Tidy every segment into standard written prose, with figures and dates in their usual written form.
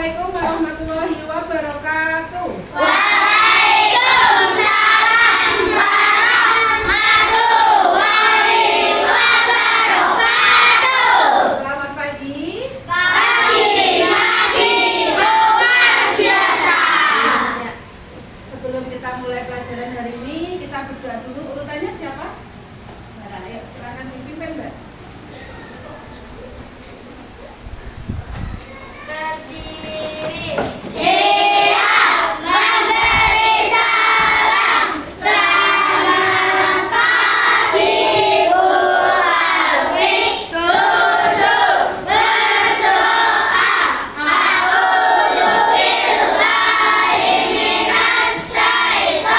Assalamualaikum warahmatullahi wabarakatuh. Waalaikumsalam warahmatullahi wabarakatuh. Selamat pagi. Pagi luar biasa. Ya, sebelum kita mulai pelajaran hari ini, kita berdoa dulu. Urutannya siapa? Bara, ayo silakan dipimpin, Mbak. Berdiri, siap memberi salam. Selamat pagi Bu Alfi. Duduk berdoa. A'udzu billahi minasy syaithanir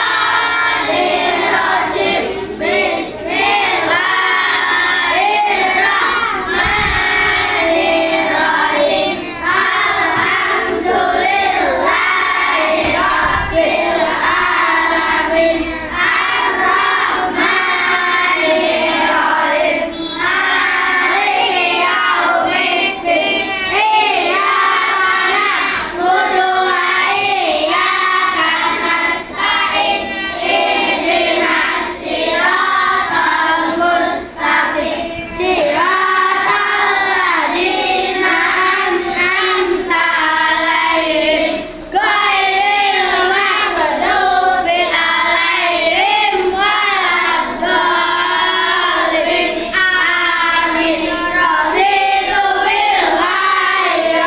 rajim. Bismillahirrahmanirrahim. Alhamdulillahi rabbil alamin. Ar-Rahmanir-Rahim. Maliki yaumiddin. Iyyaka na'budu wa iyyaka nasta'in. Ihdinas siratal mustaqim. Siratal ladzina an'amta 'alaihim ghairil maghdubi 'alaihim waladdallin. Amin. Raditu billahi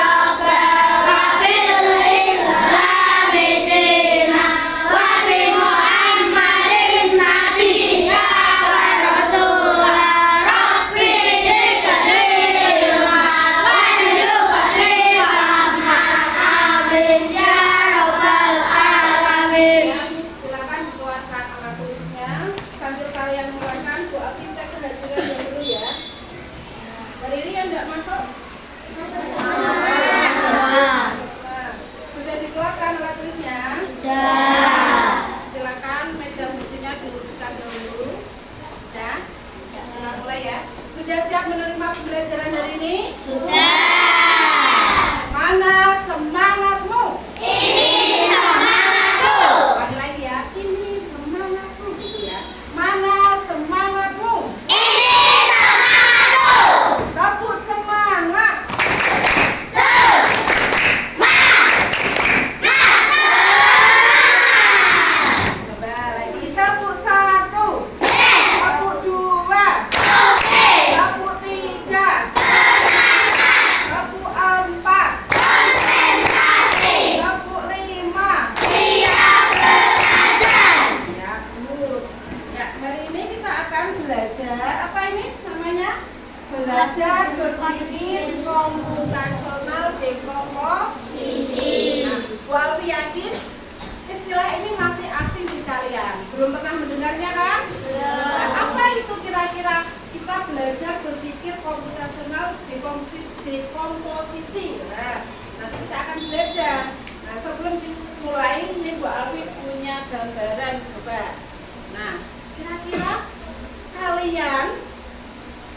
rabbil islami dinan wa bi Muhammadin nabiyya wa rasula. Rabbi zidni ilma warzuqni fahma. Amin ya rabbal alamin. Silakan dikeluarkan alat tulisnya. Sambil kalian mengeluarkan, Bu Alfi cek kehadiran dulu ya. Hari ini yang enggak masuk? Sudah dikeluarkan alat tulisnya? Silakan meja kursinya diluruskan dulu. Sudah? Kita mulai ya. Sudah siap menerima pembelajaran hari ini? Mana semangatmu? Ini semangatku. Ulangi lagi ya. Ini semangatku gitu ya. Mana semangatmu? Ini semangatku. Tepuk semangat. Coba lagi. Tepuk satu. Tepuk dua. Tepuk tiga. Tepuk empat. Tepuk lima. Siap belajar. Ya, good. Ya, hari ini kita akan belajar apa ini namanya? Belajar berpikir komputasional dekomposisi. Nah, Bu Alfi yakin istilah ini masih asing di kalian. Belum pernah mendengarnya kan? Nah, apa itu kira-kira? Kita belajar berpikir komputasional dekomposisi. Nah, nanti kita akan belajar. Nah, sebelum dimulai ini Bu Alfi punya gambaran coba. Nah, kira-kira kalian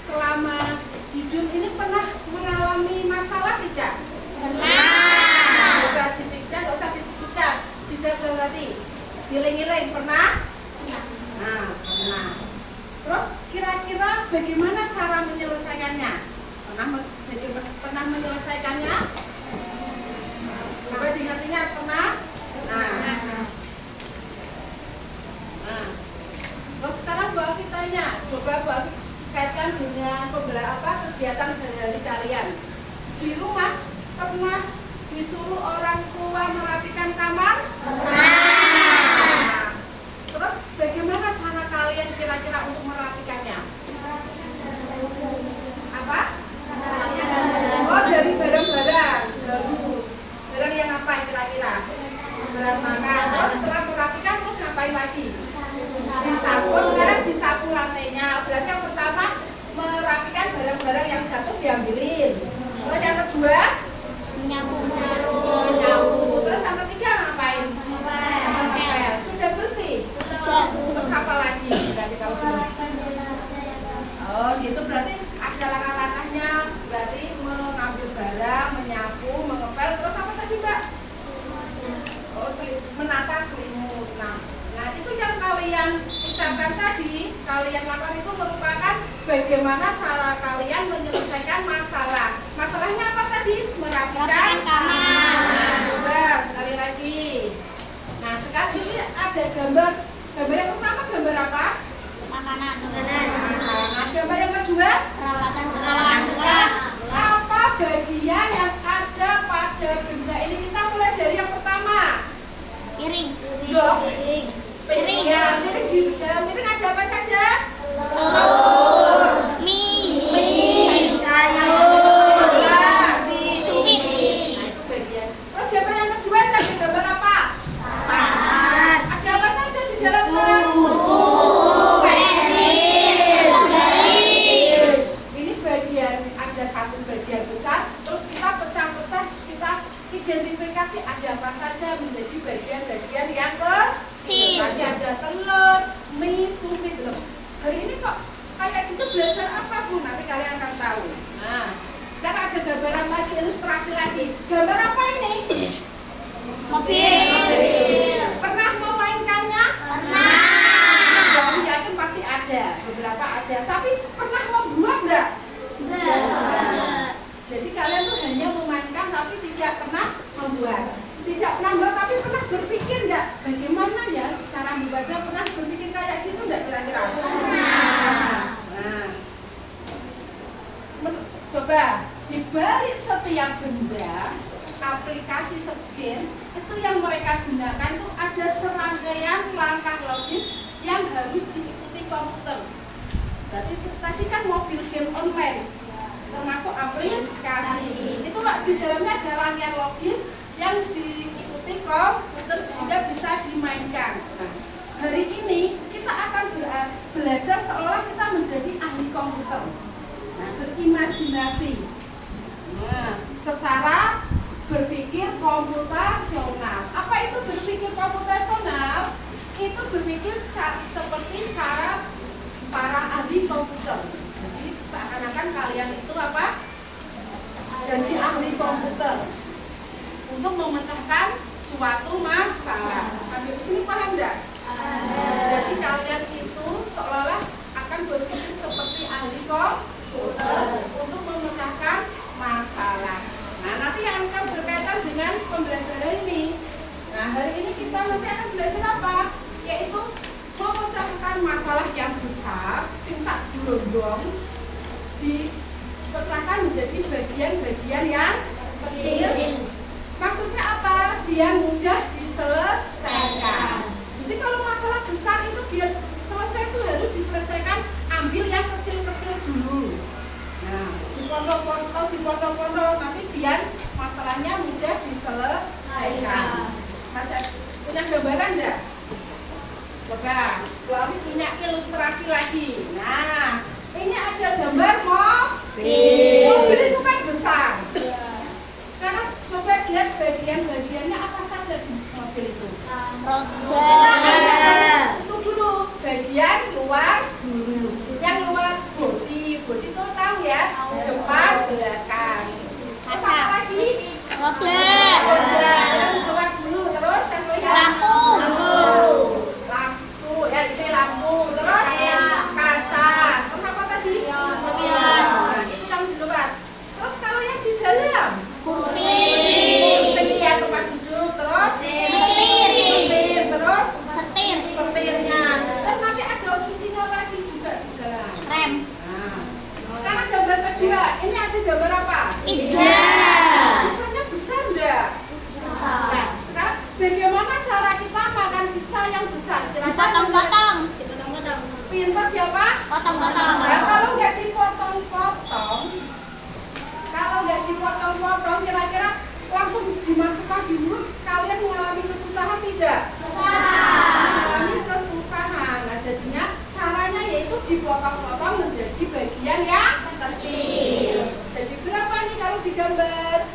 selama hidup ini pernah mengalami masalah tidak? Pernah. Coba dipikirkan, nggak usah disebutkan, dijawab dalam hati. Giling-giling pernah? Nah, pernah. Terus kira-kira bagaimana cara menyelesaikannya? Pernah menyelesaikannya? bagaimana cara kalian menyelesaikan masalah. Masalahnya apa tadi? Merapikan Merapikan kamar. Nah, coba sekali lagi. Nah, sekarang ini ada gambar. Gambar yang pertama gambar apa? Makanan. Nah, gambar yang kedua, Peralatan sekolah. apa bagian yang ada pada benda ini? Kita mulai dari yang pertama. Piring. Loh, Piring. ya, piring di dalam piring ada apa saja? Telur. Mie. Sayur. Sumpit. Nah, itu bagian. Terus gambar yang kedua tadi gambar apa? Tas. Ada apa saja di dalam tas? Buku. Pensil. Garis. Ini bagian, ada satu bagian besar. Terus kita pecah-pecah, kita identifikasi ada apa saja menjadi bagian-bagian yang kecil. Tadi ada telur, mie, sumpit. Loh, hari ini kok kayak gitu belajar apa Bu? Nanti kalian akan tahu. Nah, sekarang ada gambaran lagi, ilustrasi lagi. Gambar apa ini? Mobil. Pernah memainkannya? Pernah. Aku yakin pasti ada, beberapa ada. Tapi pernah membuat enggak? Jadi kalian tuh hanya memainkan tapi tidak pernah membuat. Tidak pernah membuat tapi pernah berpikir enggak? Bagaimana ya cara membuatnya? Pernah berpikir kayak gitu enggak kira-kira? Nah, coba di balik setiap benda, aplikasi scan itu yang mereka gunakan tuh ada serangkaian langkah logis yang harus diikuti komputer. Berarti tadi kan mobil game online, termasuk aplikasi. Itu Pak, di dalamnya ada rangkaian logis yang diikuti komputer sehingga bisa dimainkan. Nah, hari ini kita akan belajar seolah kita menjadi ahli komputer. Nah, berimajinasi. Nah, secara berpikir komputasional. Apa itu berpikir komputasional? Itu berpikir seperti cara para ahli komputer. Jadi seakan-akan kalian itu apa? Jadi ahli komputer untuk memecahkan suatu masalah. Sampai sini paham enggak? Jadi kalian itu seolah-olah akan berpikir seperti ahli komputer untuk memecahkan masalah. Nah, nanti yang akan berkaitan dengan pembelajaran ini. Nah, hari ini kita nanti akan belajar apa? Yaitu memecahkan masalah yang besar, singsak gelondong, dipecahkan menjadi bagian-bagian yang kecil. Maksudnya apa? Biar mudah diselesaikan. Jadi kalau masalah besar itu biar selesai itu harus diselesaikan, ambil yang kecil-kecil dulu. Nah, dipotong-potong, nanti biar masalahnya mudah diselesaikan. Masih punya gambaran enggak? Coba, Bu Ami punya ilustrasi lagi. Nah, ini ada gambar mobil. Mobil itu kan besar. Sekarang coba lihat bagian-bagiannya apa saja di mobil itu. Roda. Itu dulu, bagian luar dulu. Yang luar bodi itu tahu ya, depan, belakang. Terus apa lagi? Roda. Roda, yang luar dulu. Terus yang kelihatan lampu, ya ini lampu. Terus kaca. Terus apa tadi? Spion. Nah, itu yang di luar. Terus kalau yang di dalam? Kursi. Kursi ya, tempat duduk. Terus Setir. terus Setir. setirnya. Dan nanti ada opsinya lagi juga di dalam. Rem. Nah, sekarang gambar kedua. Ini ada gambar apa? Ija. Pisahnya besar enggak? Nah, sekarang bagaimana cara kita makan pisah yang besar? Kira-kira Dipotong-potong. pintar siapa? Potong-potong. Nah, kalau nggak dipotong-potong, kira-kira langsung dimasukkan di mulut, kalian mengalami kesusahan tidak? Mengalami kesusahan. Nah, jadinya caranya yaitu dipotong-potong menjadi bagian yang kecil. Jadi berapa nih kalau digambar?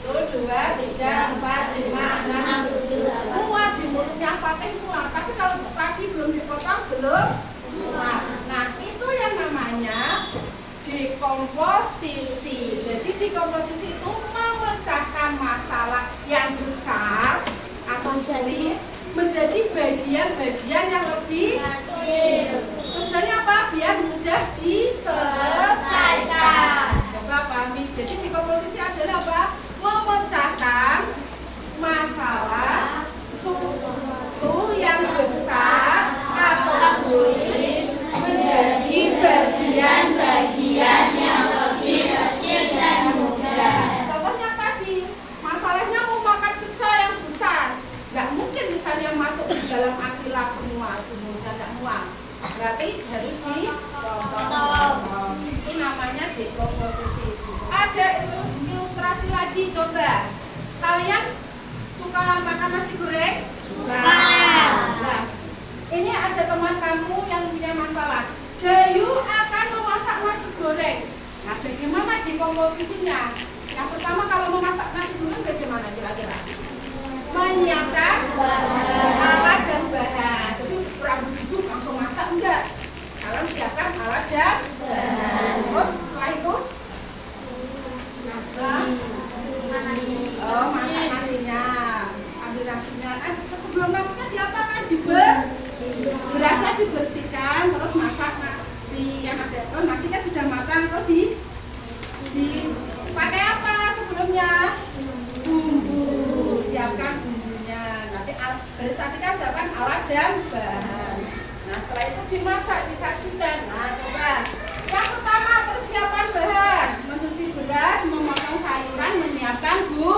1, 2, 3, 4, 5, 6, 7, 8. Muat di mulutnya pakai muat. Tapi kalau tadi belum dipotong belum muat. Nah, itu yang namanya dekomposisi. Jadi dekomposisi itu memecahkan masalah yang besar atau sulit menjadi bagian-bagian yang lebih kecil. Tujuannya apa? Biar mudah diselesaikan. nasi goreng? Suka. Nah, ini ada teman kamu yang punya masalah. Gayu akan memasak nasi goreng. Nah, bagaimana di komposisinya? Yang pertama, kalau memasak nasi goreng bagaimana kira-kira? Menyiapkan alat dan bahan. Jadi duduk langsung masak enggak? Kalian siapkan alat dan bahan. Terus setelah itu masak nasinya. Ambil nasinya. Sebelum nasinya diapakan? Berasnya dibersihkan, terus masak nasi yang ada. Oh, nasinya sudah matang, terus dipakai apa sebelumnya? Bumbu. Siapkan bumbunya. Nanti tadi kan siapkan alat dan bahan. Nah, setelah itu dimasak, disajikan. Nah, coba. Yang pertama, persiapan bahan. Mencuci beras, memotong sayuran, menyiapkan bumbu.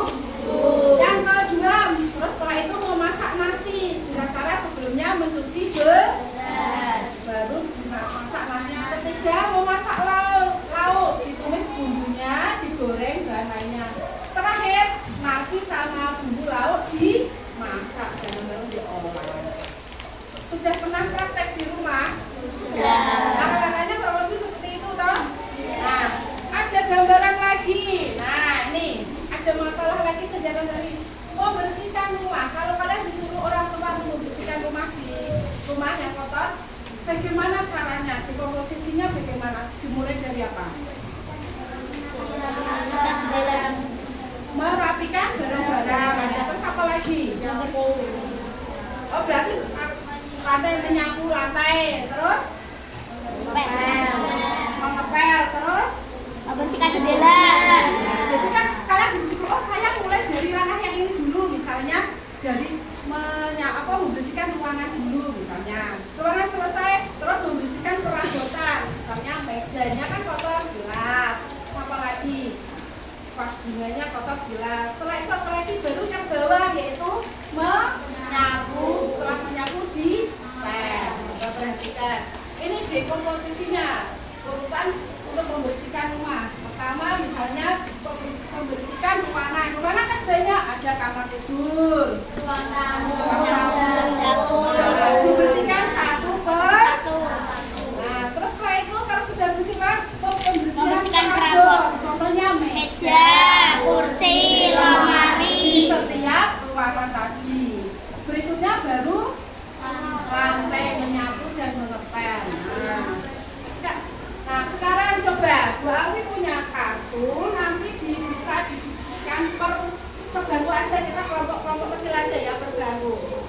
Yang kedua, terus setelah itu memasak nasi. Dengan cara sebelumnya mencuci beras. Baru masak nasi. Yang ketiga, memasak lauk. Ditumis bumbunya, digoreng dan lainnya. Terakhir, nasi sama bumbu lauk dimasak dan baru diolah. Sudah pernah praktek di rumah? Sudah. Kakak-kakaknya kurang lebih seperti itu toh? Nah, ada gambaran lagi. Nah, ini ada masalah lagi kegiatan dari membersihkan rumah. Kalau kalian disuruh orang tua membersihkan rumah di rumah yang kotor, bagaimana caranya? Komposisinya bagaimana? Dimulai dari apa? Merapikan barang-barang. Terus apa lagi? Oh, berarti lantai, menyapu lantai, terus mengepel, terus Membersihkan jendela. jadi kan kalian berpikir, oh saya mulai dari langkah yang ini dulu, misalnya dari membersihkan ruangan dulu, misalnya ruangan selesai, terus membersihkan perabotan, misalnya mejanya kan kotor, gelap, apa lagi vas bunganya kotor, gelap. Setelah itu apa lagi? Baru yang bawah, yaitu menyapu. Setelah menyapu dipel. Coba perhatikan, ini dekomposisinya, urutan untuk membersihkan rumah. Pertama misalnya membersihkan ruangan. Ruangan kan banyak, ada kamar tidur, Ruang tamu. dapur. Dibersihkan satu per. Nah, terus setelah itu kalau sudah bersihkan, membersihkan perabot. Contohnya Meja, kursi, lemari. di setiap ruangan tadi. Berikutnya baru lantai, menyapu dan mengepel. Nah, sekarang coba Bu Alwi punya kartu, nanti bisa didiskusikan per sebangku aja, kita kelompok-kelompok kecil aja ya, per bangku.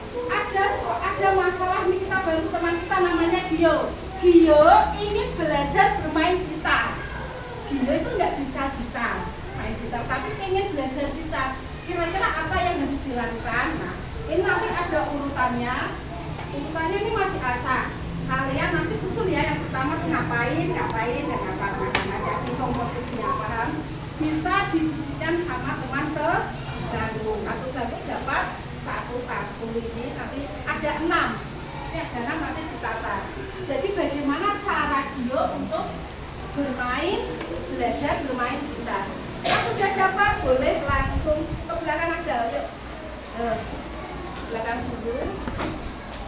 Ada masalah nih, kita bantu teman kita namanya Gio. Gio ingin belajar bermain gitar. Gio itu nggak bisa gitar, main gitar, tapi ingin belajar gitar. Kira-kira apa yang harus dilakukan? Nah, ini nanti ada urutannya. Urutannya ini masih acak. Kalian nanti susun ya, yang pertama tuh ngapain, dan apa. Nah, jadi komposisinya paham? Bisa didiskusikan sama teman sebangku. Satu bangku dapat satu kartu. Ini nanti ada 6. Ini ada 6 nanti ditata. Jadi bagaimana cara Gio untuk belajar bermain gitar? Yang sudah dapat boleh langsung ke belakang aja, yuk. Belakang dulu.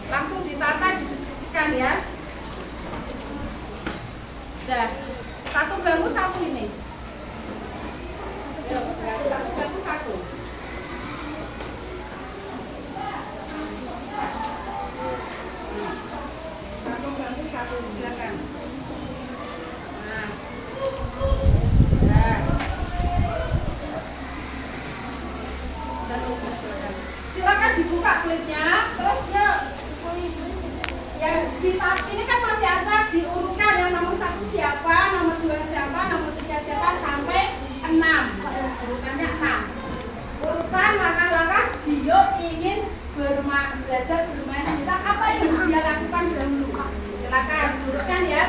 Langsung ditata, didiskusikan ya. Udah, satu bangku satu ini. Yuk, satu bangku satu. Satu bangku satu di belakang. Nah. Silakan dibuka klipnya, terus ya ini kan masih acak, diurutkan yang nomor 1 siapa, nomor 2 siapa, nomor 3 siapa sampai 6. Urutannya 6. Urutan langkah-langkah Gio ingin belajar bermain gitar, apa yang harus dia lakukan dahulu? Silakan urutkan ya.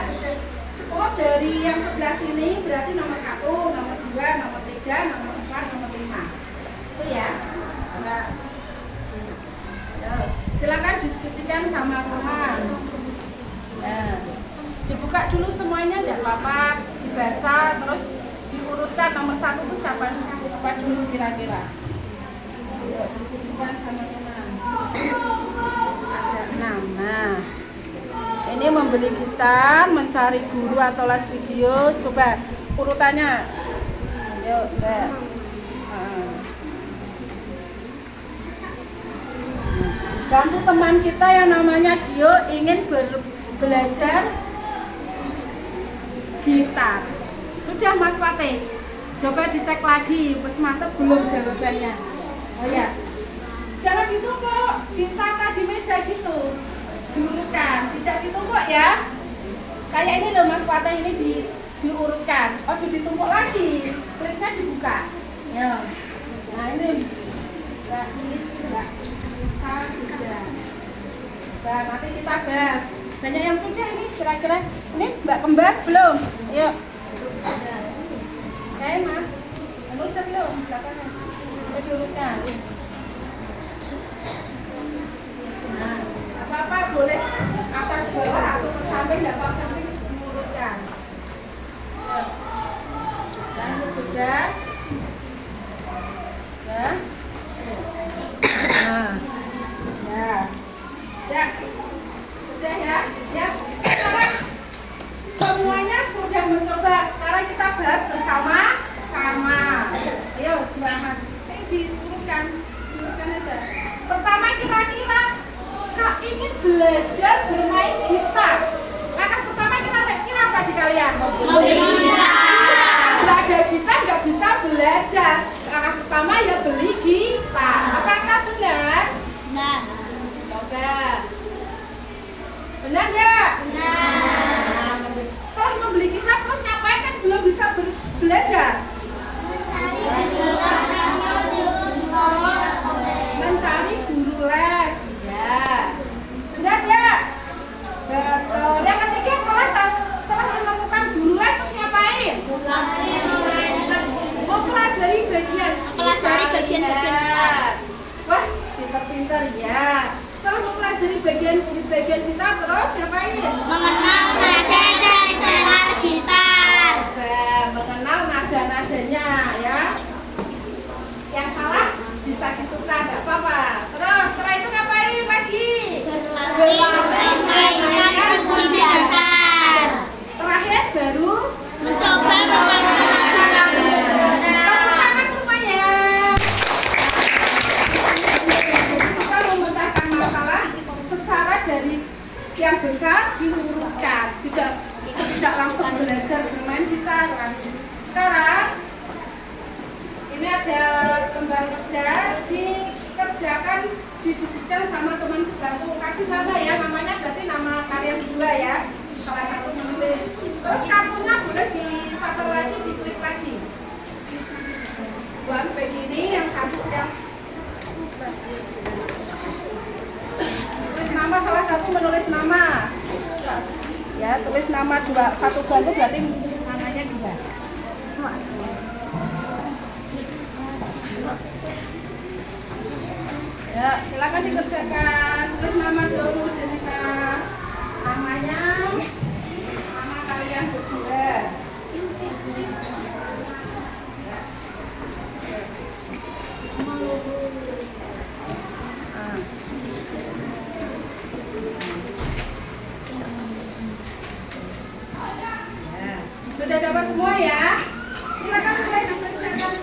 Oh, dari yang sebelah sini berarti nomor 1, nomor 2, nomor 3, nomor 4, nomor 5. Itu ya. Nah, silakan diskusikan sama teman. Nah, dibuka dulu semuanya, nggak apa-apa, dibaca, terus diurutkan nomor 1 itu siapa dulu kira-kira. Diskusikan sama teman. membeli gitar, mencari guru atau les video? Coba urutannya. Yuk, Mbak. Bantu teman kita yang namanya Gio ingin belajar gitar. Sudah Mas Fatih? Coba dicek lagi, pas mantep belum jawabannya. Oh ya, jangan ditumpuk, ditata di meja gitu, diurutkan, tidak ditumpuk ya. Kayak ini loh Mas Fatih, ini diurutkan. Oh, jadi ditumpuk lagi, klipnya dibuka. Ya. Nah ini Mbak Nisa sudah. Nah, nanti kita bahas. Banyak yang sudah ini kira-kira. Ini Mbak Kembar belum? Yuk. Oke Mas, udah belum? Belakangnya udah diurutkan. Nah, apa-apa boleh atas bawah atau ke samping, tidak apa-apa, diurutkan. Dan sudah. Ya. Nah, ya, ya, sudah ya, ya. Sekarang semuanya sudah mencoba. Sekarang kita bahas bersama-sama. Ayo, dua Mas. Ini diturunkan aja. Pertama, kira-kira Kak ingin belajar bermain gitar. Langkah pertama kira apa di kalian? Membeli gitar. Kalau ada gitar nggak bisa belajar. Langkah pertama ya beli gitar. Apakah benar? Nah, Coba. Benar nggak? nah, Setelah membeli gitar terus ngapain, kan belum bisa belajar? Mencari guru les. Ya. Benar nggak? Betul. Yang ketiga setelah menemukan guru les terus ngapain? Mempelajari bagian-bagian gitar. Wah, pintar-pintar ya. Setelah mempelajari bagian kita terus ngapain? mengenal nada dan senar gitar. Mengenal nada-nadanya ya. Yang salah bisa ditukar, nggak apa-apa. Terus setelah itu ngapain lagi? Berlatih mainkan kunci dasar. Terakhir baru Mencoba memainkan tepuk tangan semuanya. Kita memecahkan masalah secara dari yang besar diurutkan, tidak langsung belajar bermain gitar. Sekarang ini ada lembar kerja, dikerjakan, didiskusikan sama teman sebangku. Kasih nama ya, namanya berarti nama kalian berdua ya. Salah satu menulis. Terus kartunya boleh ditata lagi, diklik lagi. Buat begini, yang satu yang tulis nama, salah satu menulis nama. Ya, tulis nama satu bangku berarti namanya dua. Ya, silakan dikerjakan. Tulis nama dulu, identitas. Namanya, nama kalian berdua. Sudah dapat semua ya? Silakan mulai dikerjakan.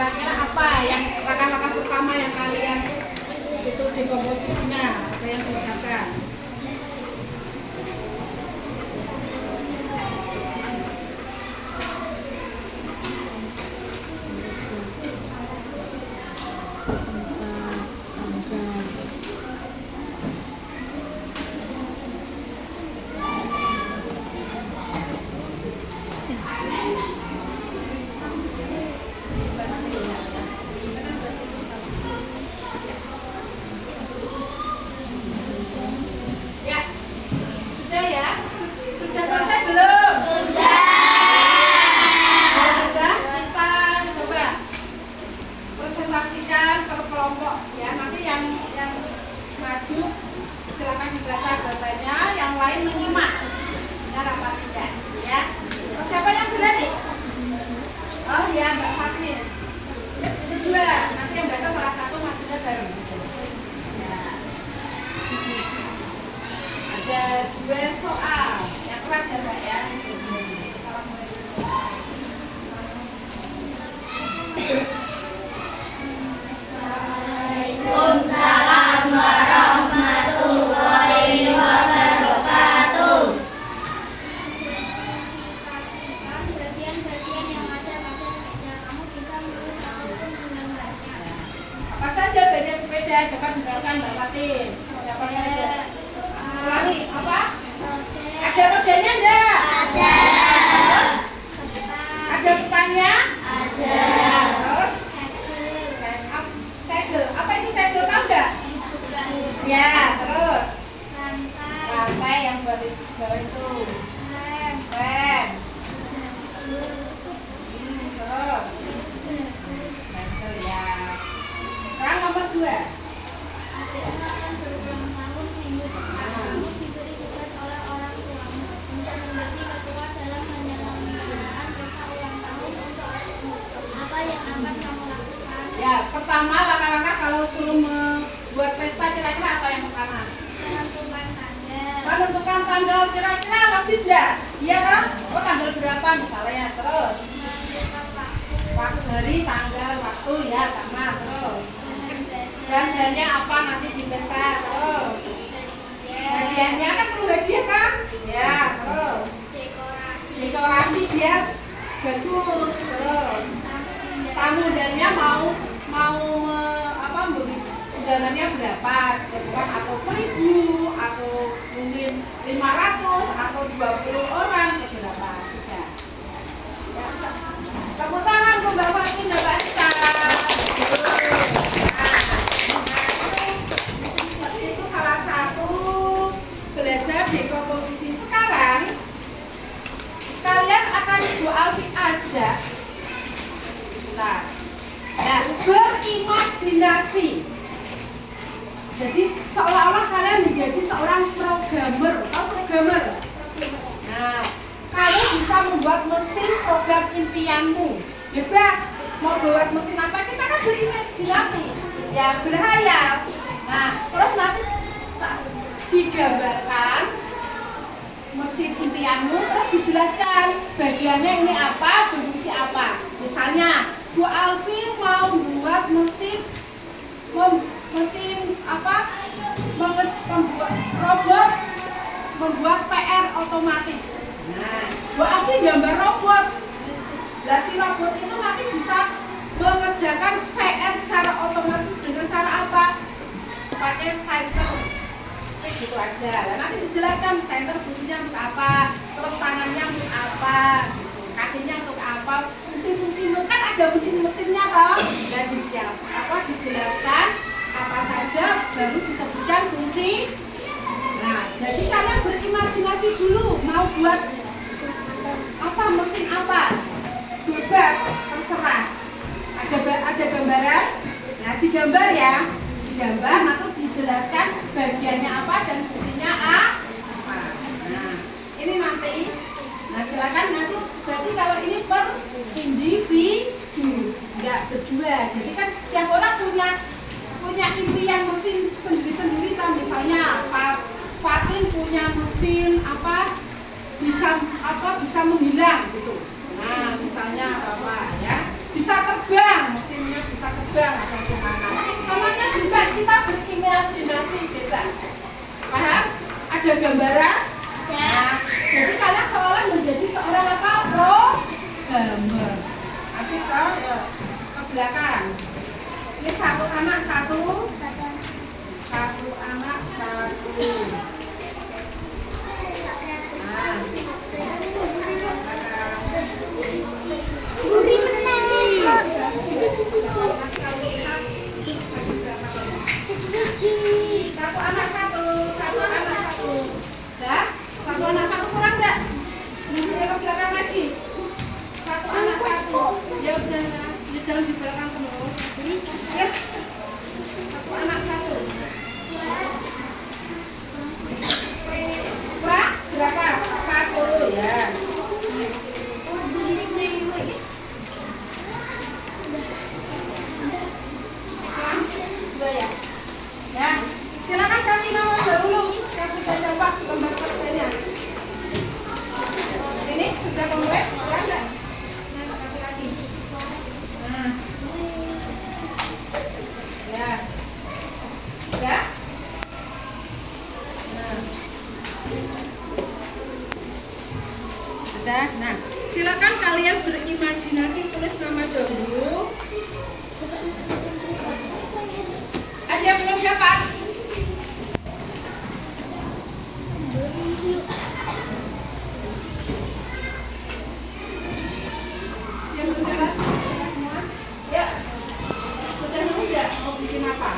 Kira-kira apa yang langkah-langkah pertama yang kalian itu di komposisinya? Apa yang disiapkan? Ya, sudah ya? Sudah selesai belum? Kalau sudah, kita coba presentasikan per kelompok ya. Nanti yang maju silakan dibaca jawabannya, yang lain menyimak. Benar apa tidak? Ya. Siapa yang berani? Oh ya, Mbak Fakir. Kedua, nanti yang baca salah satu majunya baru. Ya. Ada 2 soal yang keras ya Mbak ya. Waalaikumsalam warahmatullahi wabarakatuh. Bagian-bagian yang ada pada sepeda, kamu bisa menulis ataupun menggambarnya. Apa saja bagian sepeda? Coba dengarkan Mbak Fatin. Apa saja? Ulangi, apa? Ada rodanya enggak? Ada. Terus? Ada stangnya? Ada. Terus? Segel. Apa itu segel, tahu enggak? Ya, terus? Rantai yang buat di bawah itu. Rem. Terus? Segel ya. Sekarang nomor 2. Adik akan berulang tahun minggu depan. Kamu diberi tugas oleh orang tuamu untuk menjadi ketua dalam penyelenggaraan pesta ulang tahun untuk adikmu. Apa yang akan kamu lakukan? Ya, pertama langkah-langkah kalau suruh membuat pesta kira-kira apa yang pertama? Menentukan tanggal. Menentukan tanggal, kira-kira logis enggak? Iya kan? Oh tanggal berapa misalnya, terus? Menentukan waktu. Waktu hari, tanggal, waktu ya sama, terus? Dan Dannya apa nanti di pesta, terus? hadiah. Hadiahnya kan perlu hadiah kan? Ya, terus? Dekorasi. Dekorasi biar bagus, terus? Tamu undangannya mau beri undangannya berapa? Bukan atau 1000 atau mungkin 500 atau 20 orang berapa sudah. Ya, tepuk tangan untuk Mbak Fatin dan Mbak Anita. Itu salah satu belajar dekomposisi. Sekarang kalian akan Bu Alfi ajak berimajinasi. Jadi seolah-olah kalian menjadi seorang programmer. Tahu programmer? Nah, kalian bisa membuat mesin program impianmu. Bebas mau buat mesin apa, kita kan berimajinasi. Ya, berhayal. Nah, terus nanti digambarkan mesin impianmu, terus dijelaskan bagiannya ini apa, fungsi apa. Misalnya Bu Alfi mau membuat mesin membuat robot membuat PR otomatis. Nah, Bu Alfi gambar robot. Nah, si robot itu nanti bisa mengerjakan PR secara otomatis dengan cara apa? Pakai center. Gitu aja. Nah, nanti dijelaskan center fungsinya untuk apa, terus tangannya untuk apa, gitu. Kakinya untuk apa, fungsi-fungsi kan ada mesin-mesinnya toh. Dan dijelaskan apa saja baru disebutkan fungsi. Nah, jadi kalian berimajinasi dulu mau buat apa, mesin apa, bebas terserah. Ada gambaran, nah digambar ya, digambar nanti dijelaskan bagiannya apa dan fungsinya apa. Nah, ini nanti. Nah, silakan nanti. Berarti kalau ini per individu, enggak berdua. Jadi kan setiap orang punya impian mesin sendiri-sendiri. Misalnya Pak Fatin punya mesin apa bisa menghilang gitu. Nah, misalnya apa ya? Bisa terbang. terbang, mesinnya bisa terbang atau gimana. Namanya juga kita berimajinasi bebas. Paham? Ada gambaran? Nah, jadi kalian seolah menjadi seorang apa? Programmer. Kasih ke belakang. Ini satu anak satu anak satu. Nah, Guri menang. satu anak satu. Dah? Satu anak satu kurang enggak? Ke belakang lagi. Satu anak satu. Ya udah, ya jangan di belakang terus. Ya. Satu anak satu. Kurang berapa? Satu ya. Dua ya. Ya, silakan kasih nama dahulu yang sudah jawab gambar persennya. Ini sudah komplit, ya enggak? Nah, kasih lagi. Nah. Ya. Ya. Nah. Sudah. Nah, silakan kalian berimajinasi, tulis nama dahulu. Ada yang belum dapat? Yang belum dapat? Semua? Ya. Sudah nemu nggak mau bikin apa?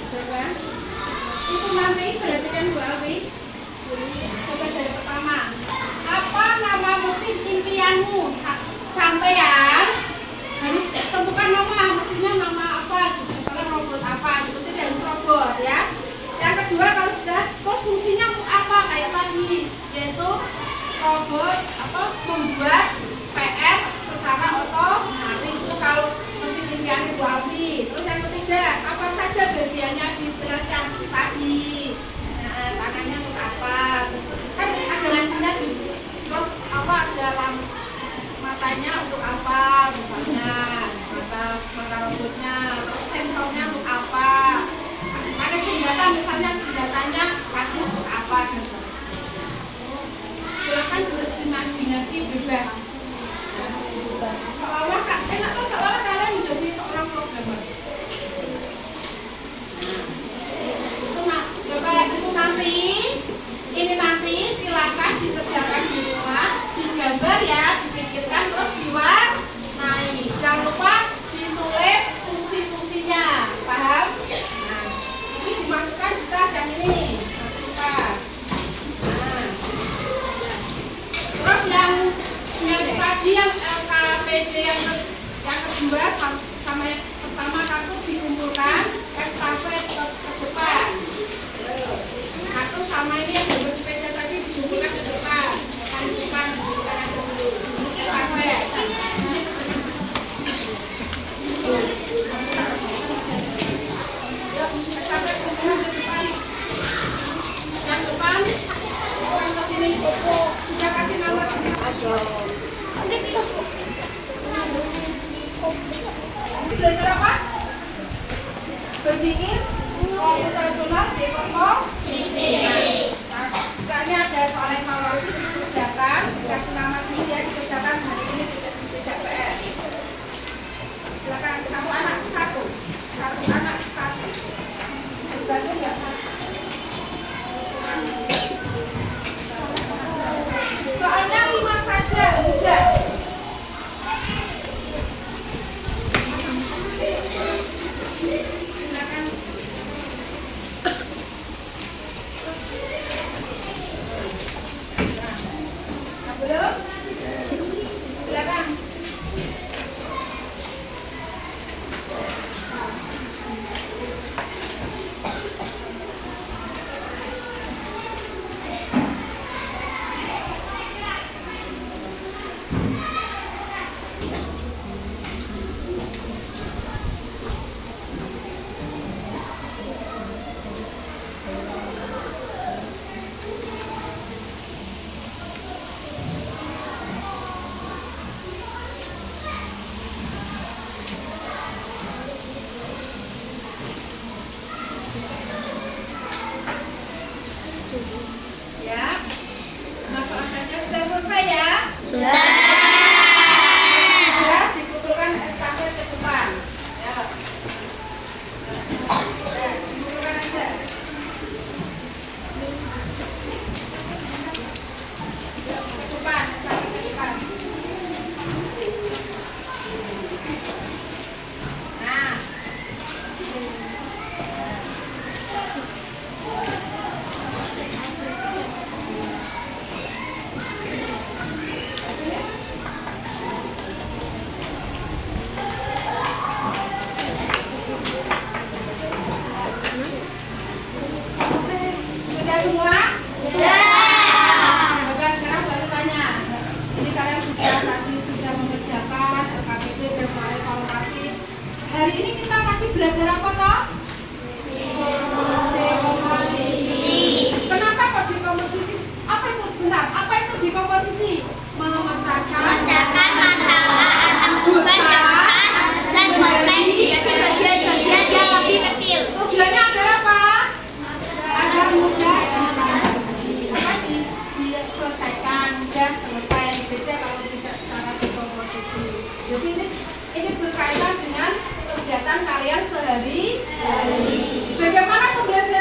Coba. Itu nanti perhatikan Bu Alwi. Coba dari pertama. Apa nama mesin impianmu? Sampean harus tentukan nama mesinnya, nama apa gitu, misalnya robot apa gitu, tidak harus robot ya. Yang kedua, kalau sudah terus fungsinya untuk apa kayak tadi, yaitu robot apa membuat PR secara otomatis, itu kalau mesin impian Ibu Alwi. Terus yang ketiga, apa saja bagiannya dijelaskan tadi. Nah, tangannya untuk apa kan ada mesinnya di, terus apa dalam matanya untuk apa, misalnya mata robotnya, sensornya untuk apa, ada senjata misalnya senjatanya kaku untuk apa gitu. Silakan berimajinasi bebas. Seolah enak tuh, seolah kalian menjadi seorang programmer. Coba itu nanti, ini nanti silakan dikerjakan di rumah, digambar ya, dipikirkan terus diwarnai. Jangan lupa ditulis fungsi-fungsinya, paham? Nah, ini dimasukkan di tas yang ini. Masukkan. Nah, terus yang tadi yang LKPD yang kedua sama yang pertama kartu dikumpulkan, estafet ke depan. Kartu sama ini yang gambar sepeda tadi dikumpulkan ke depan. Depan dikumpulkan aja dulu. Estafet. Yuk, estafet kumpulkan ke depan. Yang depan, orang ke sini. Sudah kasih nama semua. Belajar apa? Berpikir, komputasional, dekomposisi. belajar apa toh? Dekomposisi. Kenapa kok dekomposisi? Apa itu sebentar? Apa itu dekomposisi? Memecahkan masalah atau beban yang besar dan konteks menjadi bagian-bagian yang lebih kecil. Tujuannya agar apa? Agar mudah diselesaikan, mudah selesai. Beda kalau tidak secara dekomposisi. Jadi ini berkaitan dengan kegiatan kalian sehari-hari. Bagaimana pembelajaran